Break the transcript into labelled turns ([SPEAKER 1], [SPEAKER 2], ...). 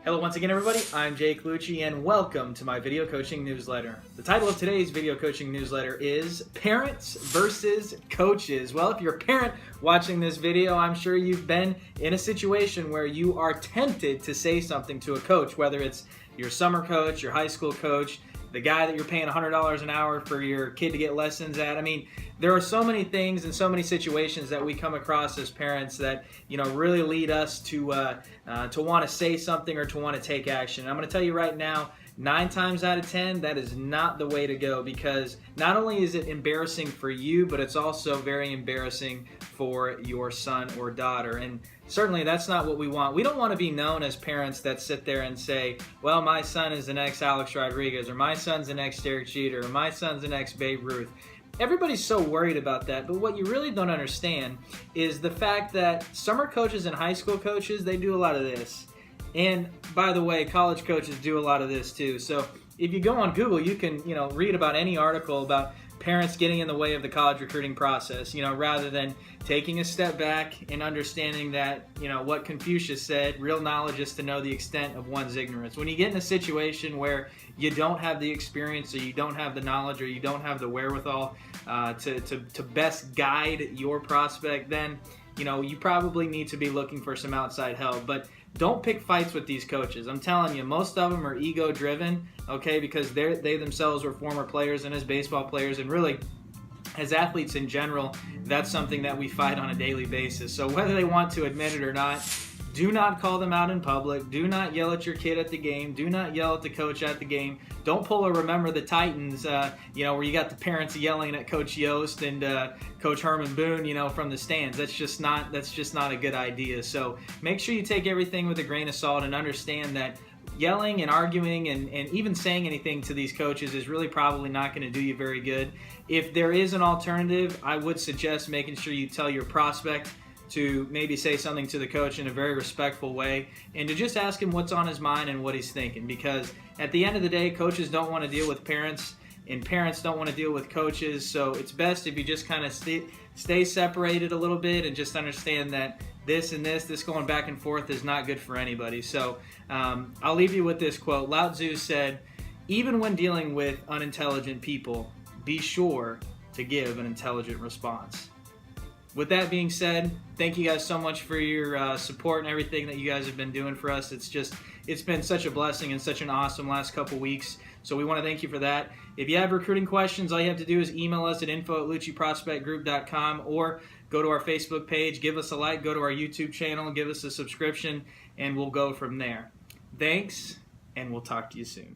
[SPEAKER 1] Hello once again everybody, I'm Jake Lucci and welcome to my video coaching newsletter. The title of today's video coaching newsletter is Parents versus Coaches. Well, if you're a parent watching this video, I'm sure you've been in a situation where you are tempted to say something to a coach, whether it's your summer coach, your high school coach, the guy that you're paying $100 an hour for your kid to get lessons at. I mean, there are so many things and so many situations that we come across as parents that, really lead us to want to say something or to want to take action. And I'm going to tell you right now, 9 times out of 10, that is not the way to go, because not only is it embarrassing for you, but it's also very embarrassing for your son or daughter. And certainly that's not what we want. We don't want to be known as parents that sit there and say, well, my son is the next Alex Rodriguez, or my son's the next Derek Jeter, or my son's the next Babe Ruth. Everybody's so worried about that, but what you really don't understand is the fact that summer coaches and high school coaches, they do a lot of this. And by the way, college coaches do a lot of this too. So if you go on Google, you can, read about any article about parents getting in the way of the college recruiting process, rather than taking a step back and understanding that, what Confucius said, real knowledge is to know the extent of one's ignorance. When you get in a situation where you don't have the experience, or you don't have the knowledge, or you don't have the wherewithal to best guide your prospect, then, you probably need to be looking for some outside help. But don't pick fights with these coaches. I'm telling you, most of them are ego-driven, okay, because they themselves were former players and as baseball players, and really, as athletes in general, that's something that we fight on a daily basis. So whether they want to admit it or not, do not call them out in public. Do not yell at your kid at the game. Do not yell at the coach at the game. Don't pull a Remember the Titans, where you got the parents yelling at Coach Yost and Coach Herman Boone, from the stands. That's just not a good idea. So make sure you take everything with a grain of salt and understand that yelling and arguing and even saying anything to these coaches is really probably not going to do you very good. If there is an alternative, I would suggest making sure you tell your prospect to maybe say something to the coach in a very respectful way, and to just ask him what's on his mind and what he's thinking. Because at the end of the day, coaches don't want to deal with parents, and parents don't want to deal with coaches. So it's best if you just kind of stay separated a little bit and just understand that this going back and forth is not good for anybody. So I'll leave you with this quote. Lao Tzu said, "Even when dealing with unintelligent people, be sure to give an intelligent response." With that being said, thank you guys so much for your support and everything that you guys have been doing for us. It's been such a blessing and such an awesome last couple weeks. So we want to thank you for that. If you have recruiting questions, all you have to do is email us at info@lucciprospectgroup.com, or go to our Facebook page, give us a like, go to our YouTube channel, give us a subscription, and we'll go from there. Thanks, and we'll talk to you soon.